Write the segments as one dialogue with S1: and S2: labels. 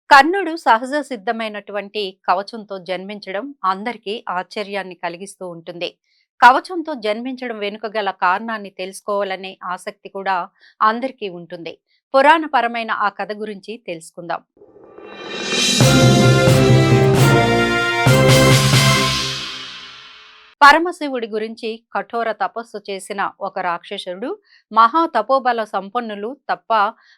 S1: కర్ణుడు సహజ సిద్ధమైనటువంటి కవచంతో జన్మించడం అందరికీ ఆశ్చర్యాన్ని కలిగిస్తూ ఉంటుంది. కవచంతో జన్మించడం వెనుక గల కారణాన్ని తెలుసుకోవాలనే ఆసక్తి కూడా అందరికీ ఉంటుంది. పురాణపరమైన ఆ కథ గురించి తెలుసుకుందాం. పరమశివుడి గురించి కఠోర తపస్సు చేసిన ఒక రాక్షసుడు మహా తపోబల సంపన్నులు తప్ప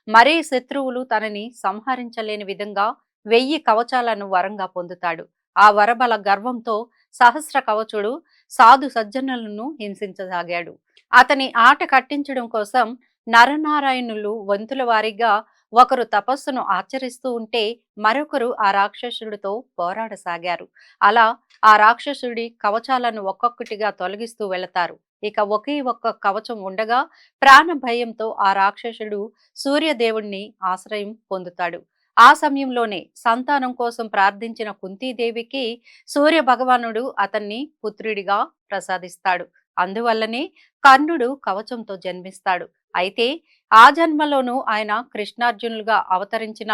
S1: మరే శత్రువులు తనని సంహరించలేని విధంగా 1000 కవచాలను వరంగా పొందుతాడు. ఆ వరబల గర్వంతో సహస్ర కవచుడు సాధు సజ్జనులను హింసించసాగాడు. అతని ఆట కట్టించడం కోసం నరనారాయణులు వంతుల వారీగా ఒకరు తపస్సును ఆచరిస్తూ ఉంటే మరొకరు ఆ రాక్షసుడితో పోరాడసాగారు. అలా ఆ రాక్షసుడి కవచాలను ఒక్కొక్కటిగా తొలగిస్తూ వెళతారు. ఇక ఒకే ఒక్క కవచం ఉండగా ప్రాణ భయంతో ఆ రాక్షసుడు సూర్యదేవుణ్ణి ఆశ్రయం పొందుతాడు. ఆ సమయంలోనే సంతానం కోసం ప్రార్థించిన కుంతీదేవికి సూర్య భగవానుడు అతన్ని పుత్రుడిగా ప్రసాదిస్తాడు. అందువల్లనే కర్ణుడు కవచంతో జన్మిస్తాడు. అయితే ఆ జన్మలోనూ ఆయన కృష్ణార్జునులుగా అవతరించిన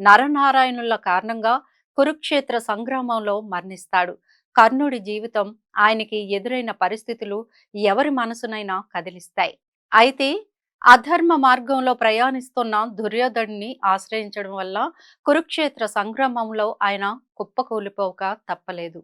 S1: నరనారాయణుల కారణంగా కురుక్షేత్ర సంగ్రామంలో మరణిస్తాడు. కర్ణుడి జీవితం, ఆయనకి ఎదురైన పరిస్థితులు ఎవరి మనసునైనా కదిలిస్తాయి. అయితే అధర్మ మార్గంలో ప్రయాణిస్తున్న దుర్యోధనుని ఆశ్రయించడం వల్ల కురుక్షేత్ర సంగ్రామంలో ఆయన కుప్పకూలిపోక తప్పలేదు.